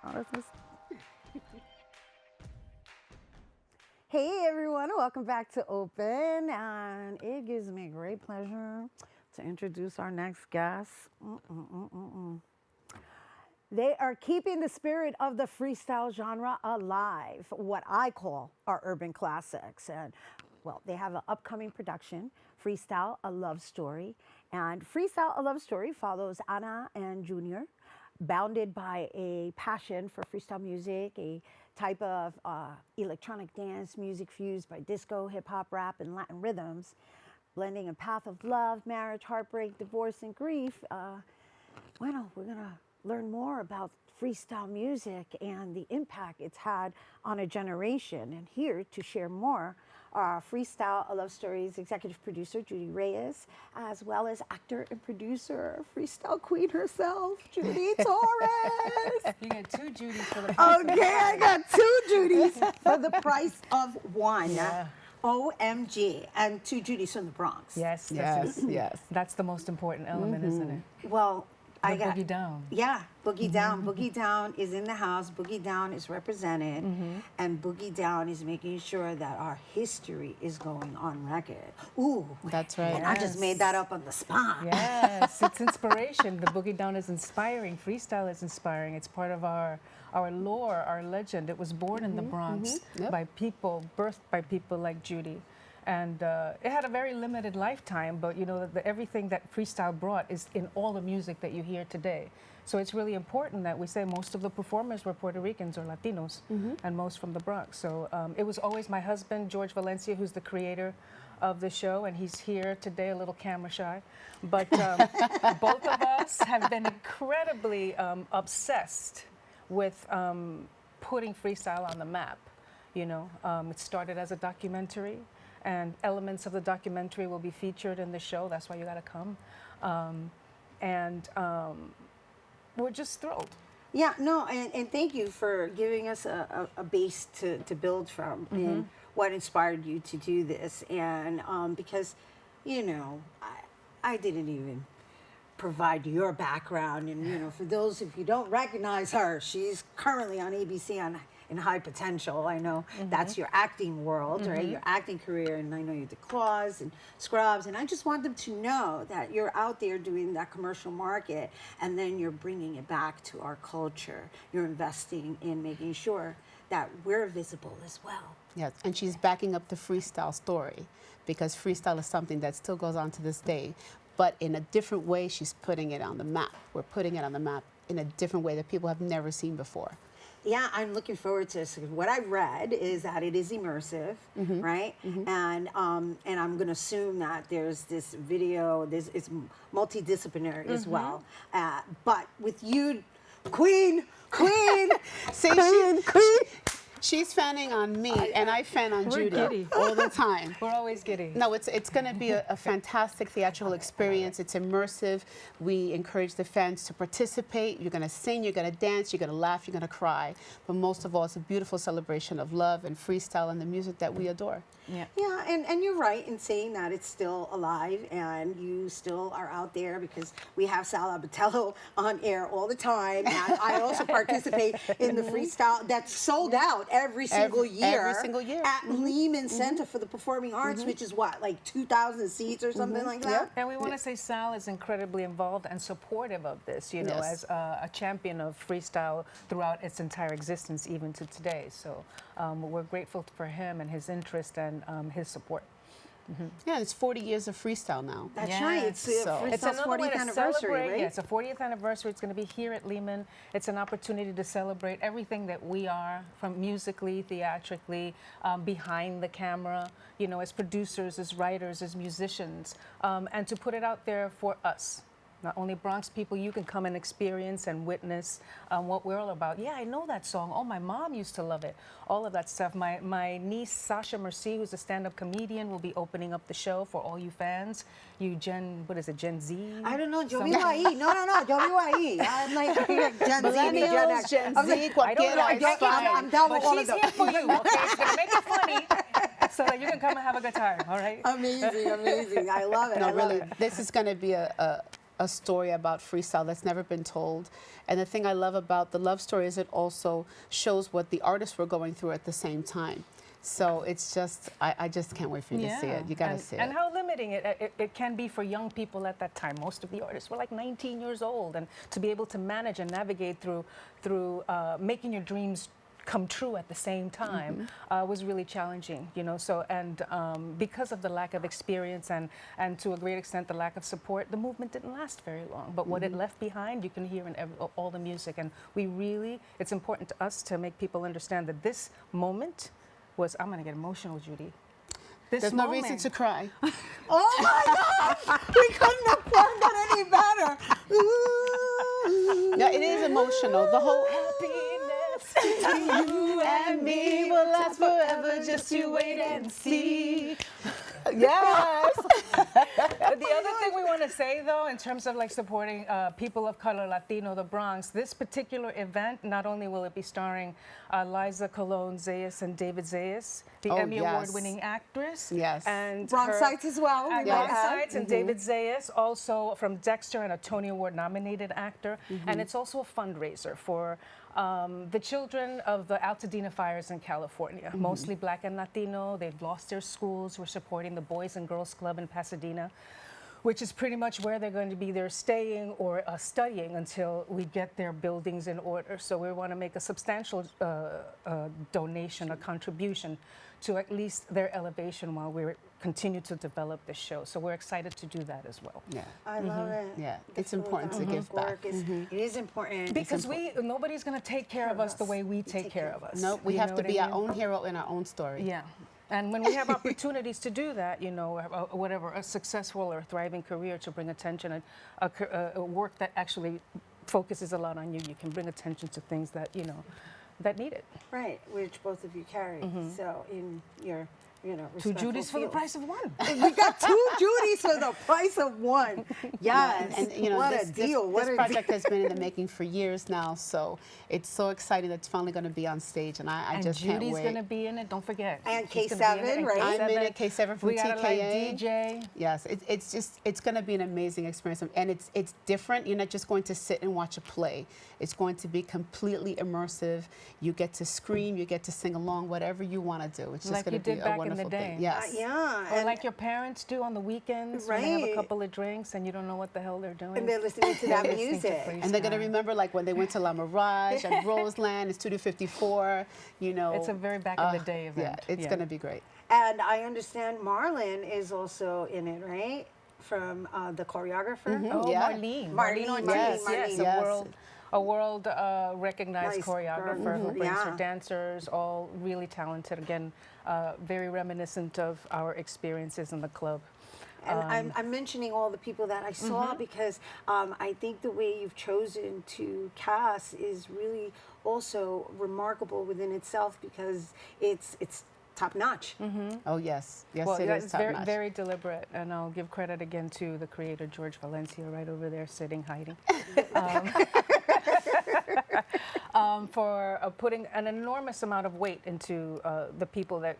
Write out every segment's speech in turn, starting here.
Oh, hey everyone, welcome back to Open, and it gives me great pleasure to introduce our next guest. They are keeping the spirit of the freestyle genre alive, what I call our urban classics. And well, they have an upcoming production, Freestyle, a Love Story. And Freestyle, a Love Story follows Anna and Junior, bounded by a passion for freestyle music, a type of electronic dance music fused by disco, hip hop, rap, and Latin rhythms, blending a path of love, marriage, heartbreak, divorce, and grief. Well, we're gonna learn more about freestyle music and the impact it's had on a generation. And here to share more are Freestyle, a Love Story's executive producer, Judy Reyes, as well as actor and producer, freestyle queen herself, Judy Torres. You get two Judys for the price Okay, I got two Judys for the price of one. Yeah. OMG. And two Judys from the Bronx. Yes, Yes. that's the most important element, isn't it? Well, I The got boogie down. Yeah, Boogie Down. Boogie Down is in the house. Boogie Down is represented, and Boogie Down is making sure that our history is going on record. Ooh, That's right. and I just made that up on the spot. Yes, it's inspiration. The boogie down is inspiring. Freestyle is inspiring. It's part of our lore, our legend. It was born in the Bronx Yep. by people, birthed by people like Judy. And it had a very limited lifetime, but you know, everything that freestyle brought is in all the music that you hear today. So it's really important that we say most of the performers were Puerto Ricans or Latinos, and most from the Bronx. So it was always my husband, George Valencia, who's the creator of the show, and he's here today, a little camera shy. But both of us have been incredibly obsessed with putting freestyle on the map. You know, it started as a documentary, and elements of the documentary will be featured in the show. That's why you got to come. We're just thrilled. Yeah, no, and thank you for giving us a base to build from and what inspired you to do this. And because, you know, I didn't even provide your background. And, you know, for those if you don't recognize her, she's currently on ABC in High Potential. I know that's your acting world, right? Your acting career, and I know you did Claws and Scrubs, and I just want them to know that you're out there doing that commercial market, and then you're bringing it back to our culture. You're investing in making sure that we're visible as well. Yes, and she's backing up the freestyle story because freestyle is something that still goes on to this day, but in a different way. She's putting it on the map. We're putting it on the map in a different way that people have never seen before. Yeah, I'm looking forward to this. What I read is that it is immersive, right? And I'm going to assume that there's this video. It's multidisciplinary as well. But with you, Queen, See, she's fanning on me, and I fan on Judy giddy. all the time. We're always giddy. No, it's going to be a fantastic theatrical experience. It's immersive. We encourage the fans to participate. You're going to sing, you're going to dance, you're going to laugh, you're going to cry. But most of all, it's a beautiful celebration of love and freestyle and the music that we adore. Yeah. Yeah, and you're right in saying that it's still alive and you still are out there because we have Sal Abatello on air all the time. And I also participate in the freestyle that's sold out every single year. Every single year. At Lehman Center for the Performing Arts, which is what, like 2,000 seats or something like that? And we want to say Sal is incredibly involved and supportive of this, you know, Yes. as a champion of freestyle throughout its entire existence, even to today. So we're grateful for him and his interest and his support. Yeah, it's 40 years of freestyle now. That's Yes. right. It's So- It's Freestyle's another way 40th to anniversary, celebrate. right? Yeah, it's a 40th anniversary. It's going to be here at Lehman. It's an opportunity to celebrate everything that we are, from musically, theatrically, behind the camera, you know, as producers, as writers, as musicians, and to put it out there for us. Not only Bronx people, you can come and experience and witness what we're all about. Yeah, I know that song. Oh, my mom used to love it. All of that stuff. My niece, Sasha Merci, who's a stand-up comedian, will be opening up the show for all you fans. You Gen Z? I don't know, yo vivo ahí. No, yo vivo ahí. I'm like Gen Z, Gen Millennials, X. Gen I was Z, like, cualquiera, it's fine. I'm down with But all of she's them. here for you, okay? She's going to make it funny so that you can come and have a good time, all right? Amazing. I love it. No, I love really, it. this is going to be a a story about freestyle that's never been told. And the thing I love about the love story is it also shows what the artists were going through at the same time. So it's just, I just can't wait for you to see it. You got to see it. And how limiting it can be for young people at that time. Most of the artists were like 19 years old, and to be able to manage and navigate through making your dreams come true at the same time was really challenging, you know. So, and because of the lack of experience and to a great extent the lack of support, the movement didn't last very long. But what it left behind, you can hear in all the music. And we really, it's important to us to make people understand that this moment was, I'm going to get emotional, Judy. There's no reason to cry. Oh my God! We couldn't have planned that any better. Ooh. Yeah, it is emotional. The whole Happiness to you and me will last forever. Just you wait and see. yes. The other thing we want to say, though, in terms of like supporting people of color, Latino, the Bronx, this particular event, not only will it be starring Liza Colon Zayas and David Zayas, the Emmy Award-winning actress. Yes. And Bronxites as well. And Bronxites and David Zayas, also from Dexter and a Tony Award-nominated actor. And it's also a fundraiser for the children of the Altadena fires in California, mostly Black and Latino. They've lost their schools. We're supporting the Boys and Girls Club in Pasadena, which is pretty much where they're going to be there staying or studying until we get their buildings in order. So we want to make a substantial donation, a contribution to at least their elevation while we continue to develop this show. So we're excited to do that as well. Yeah. I love it. Yeah, it's important to give back. It is important. Because nobody's going to take care of us the way we take care of us. No, we have to be our own hero in our own story. Yeah. And when we have opportunities to do that, you know, whatever, a successful or thriving career to bring attention, and a work that actually focuses a lot on you, you can bring attention to things that, you know, that need it. Right, which both of you carry. So in your, you know, Two respectful Judys for the field. price of one. We got two Judys for the price of one. Yes. And you know, what this, a deal. This project has been in the making for years now, so it's so exciting that it's finally going to be on stage, and I just can't Judy's wait. going to be in it, don't forget. And She's gonna be in K7, it, and right? I'm in it, K7 from we got TKA. a live DJ. Yes, it's going to be an amazing experience, and it's different. You're not just going to sit and watch a play. It's going to be completely immersive. You get to scream, you get to sing along, whatever you want to do. It's just Like going you to be did a back in wonderful the day. thing. Yes. Yeah. Or and, like your parents do on the weekends when they have a Right. couple of drinks and you don't know what the hell they're doing. and they're listening to that They're listening to music. freestyle. And they're going to remember, like, when they went to La Mirage and Roseland, it's 2 to 54, you know. It's a very back in the day event. Yeah, it's going to be great. And I understand Marlon is also in it, right? From the choreographer. Oh, Yeah. Marlene. Marlene, Ortiz. Marlene, Yes, Marlene. a world recognized Nice choreographer who girl. brings her Yeah. dancers, all really talented. Again, very reminiscent of our experiences in the club. And I'm mentioning all the people that I saw because I think the way you've chosen to cast is really also remarkable within itself because it's top notch. Oh, yes. Yes, Well, it yeah, is it's top very, notch. very deliberate, and I'll give credit again to the creator, George Valencia, right over there sitting, hiding, for putting an enormous amount of weight into the people that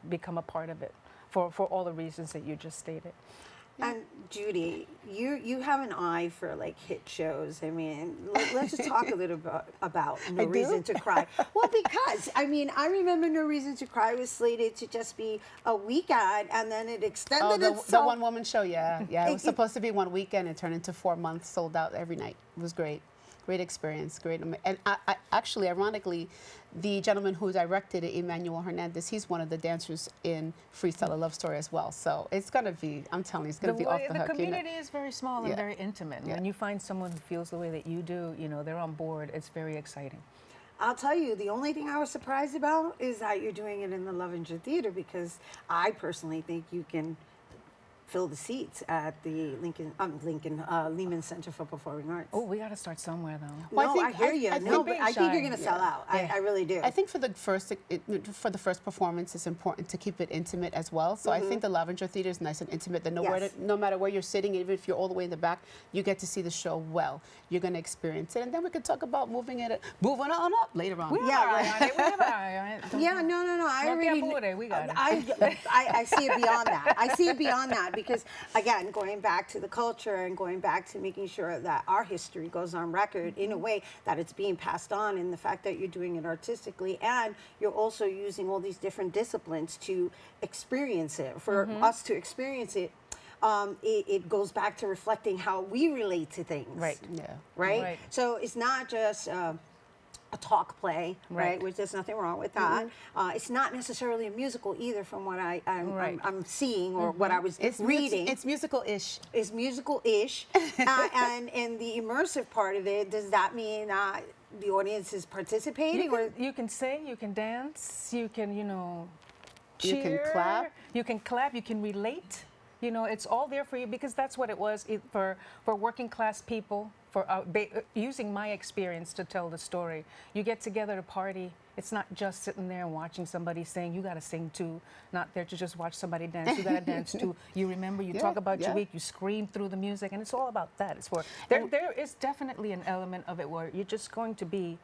become a part of it, for all the reasons that you just stated. And Judy, you have an eye for like hit shows. I mean, let's just talk a little bit about No Reason to Cry. Well, because I mean, I remember No Reason to Cry was slated to just be a weekend, and then it extended Oh, the itself. one-woman show, yeah. Yeah, it was supposed to be one weekend. It turned into 4 months, sold out every night. It was great. Great experience, great. And I actually, ironically, the gentleman who directed it, Emmanuel Hernandez, he's one of the dancers in Freestyle, a Love Story as well. So it's going to be, I'm telling you, it's going to be off the hook. The community is very small and Yeah. very intimate. Yeah. When you find someone who feels the way that you do, you know, they're on board. It's very exciting. I'll tell you, the only thing I was surprised about is that you're doing it in the Lovinger Theater because I personally think you can fill the seats at the Lehman Center for Performing Arts. Oh, we got to start somewhere, though. No, I hear you. No, but I think you're shy. going to sell out. I really do. I think for the first performance, it's important to keep it intimate as well. So I think the Lavender Theater is nice and intimate. That no matter where you're sitting, even if you're all the way in the back, you get to see the show well. You're going to experience it, and then we can talk about moving on up later on. Yeah, no. I No already. te apures, we got it. I see it beyond that. I see it beyond that because again, going back to the culture and going back to making sure that our history goes on record in a way that it's being passed on, and the fact that you're doing it artistically and you're also using all these different disciplines to experience it, for us to experience it. It goes back to reflecting how we relate to things. Right. Yeah. Right? So it's not just a talk play, right? Which there's nothing wrong with that. It's not necessarily a musical either, from what I'm seeing or what I was reading. It's musical-ish. It's musical-ish. And in the immersive part of it, does that mean the audience is participating? You can sing, you can dance, you can, You can cheer, clap. you can clap, you can relate. It's all there for you, because that's what it was for working class people, for using my experience to tell the story. You get together to party. It's not just sitting there and watching somebody sing. You got to sing too. Not there to just watch somebody dance. You got to dance too. You remember, you talk about your week, you scream through the music, and it's all about that. It's for there is definitely an element of it where you're just going to be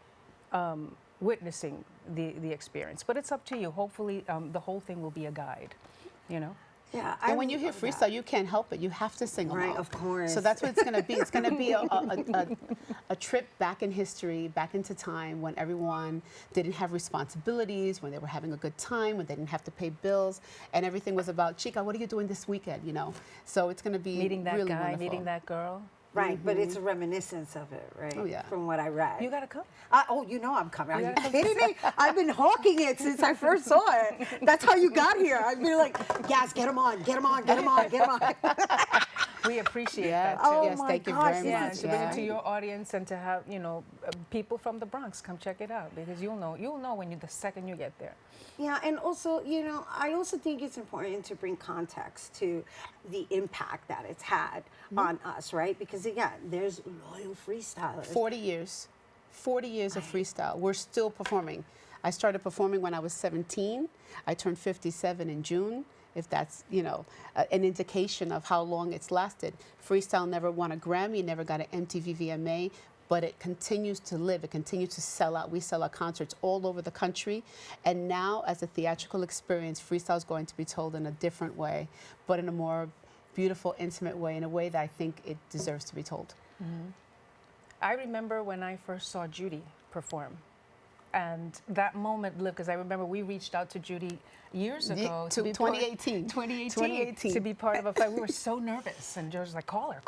witnessing the experience. But it's up to you. Hopefully, the whole thing will be a guide. Yeah, And when you hear freestyle, you can't help it. You have to sing along. Right, of course. So that's what it's going to be. It's going to be a trip back in history, back into time when everyone didn't have responsibilities, when they were having a good time, when they didn't have to pay bills, and everything was about, Chica, what are you doing this weekend? So it's going to be Meeting that really guy, wonderful. meeting that girl. Right, but it's a reminiscence of it, right? Oh, yeah. From what I read. You got to come. Oh, I'm coming. Are you kidding me? I've been hawking it since I first saw it. That's how you got here. I've been like, yes, get them on, get them on, get them on, get them on. We appreciate Yeah. that too. Oh Yes, my thank you gosh, very this much. is To bring it to your audience and to have people from the Bronx come check it out, because you'll know when the second you get there. Yeah, and also, I also think it's important to bring context to the impact that it's had on us, right? Because again, there's loyal freestylers. 40 years. 40 years of freestyle. We're still performing. I started performing when I was 17. I turned 57 in June, if that's, an indication of how long it's lasted. Freestyle never won a Grammy, never got an MTV VMA, but it continues to live. It continues to sell out. We sell out concerts all over the country. And now, as a theatrical experience, freestyle is going to be told in a different way, but in a more beautiful, intimate way, in a way that I think it deserves to be told. I remember when I first saw Judy perform, and that moment lived, because I remember we reached out to Judy years ago. To be 2018. 2018. To be part of a fight. We were so nervous, and George was like, call her.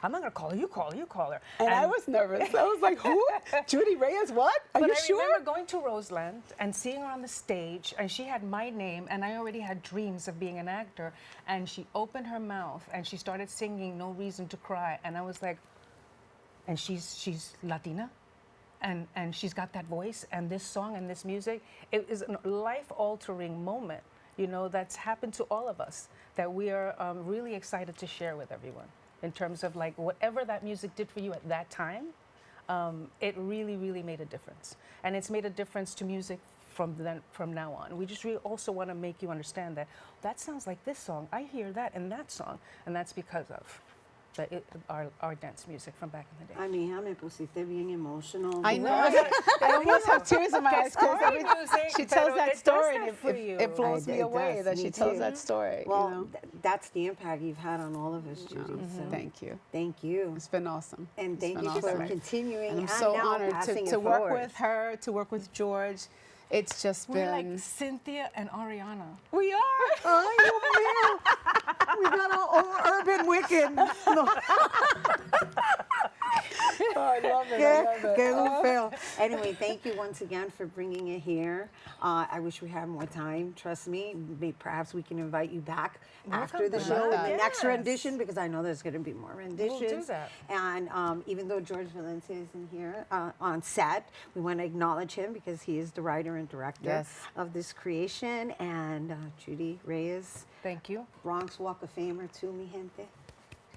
I'm not going to call her. You call her. And I was nervous. I was like, who? Judy Reyes, what? Are you sure? I remember going to Roseland and seeing her on the stage, and she had my name, and I already had dreams of being an actor, and she opened her mouth, and she started singing No Reason to Cry, and I was like, and she's Latina? And she's got that voice, and this song and this music, it is a life-altering moment, that's happened to all of us, that we are really excited to share with everyone, in terms of like whatever that music did for you at that time, it really, really made a difference. And it's made a difference to music from now on. We just really also want to make you understand that sounds like this song. I hear that in that song, and that's because of our dance music from back in the day. I mean, me pusiste bien emotional. I know. I almost have tears in my eyes because she tells that story, and it blows me away that she tells that story. Well, that's the impact you've had on all of us, Judy. So Thank you. thank you. It's been awesome. And It's thank been you awesome. for continuing. And I'm and so now honored passing to it work forward. with her, to work with George. It's just We're been. like Cynthia and Ariana. We are. Ay, Dios mío. We got our own urban wicked. No. Oh, I love it. I love it. Qué feo. Anyway, thank you once again for bringing it here. I wish we had more time. Trust me. Perhaps we can invite you back after the Welcome. show in the Yes. next rendition, because I know there's going to be more renditions. We'll do that. And even though George Valencia isn't here on set, we want to acknowledge him because he is the writer and director Yes. of this creation. And Judy Reyes, Thank you. Bronx Walk of Famer too, mi gente.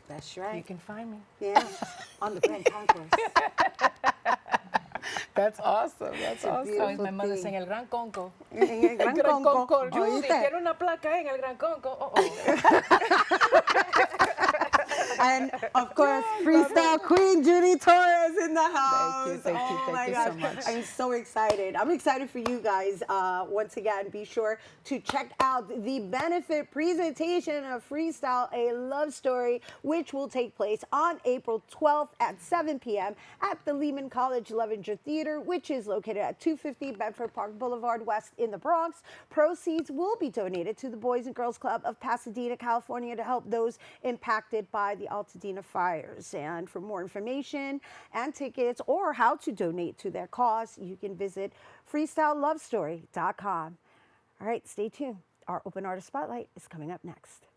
That's right. You can find me. Yeah, on the Grand Concourse. That's awesome. That's awesome. So Beautiful my mother thing. sang El Gran Conco. En el Gran Gran Conco. Conco. Judy, ¿Oíste? tiene una placa en El Gran Conco. And of course, Freestyle Queen Judy Torres in the house. Thank you, Oh my thank you gosh. so much. I'm so excited. I'm excited for you guys. Once again, be sure to check out the benefit presentation of Freestyle, a Love Story, which will take place on April 12th at 7 p.m. at the Lehman College Levenger Theater, which is located at 250 Bedford Park Boulevard West in the Bronx. Proceeds will be donated to the Boys and Girls Club of Pasadena, California, to help those impacted by the Altadena fires. And for more information and tickets or how to donate to their cause, you can visit freestylelovestory.com. All right, stay tuned. Our Open Artist Spotlight is coming up next.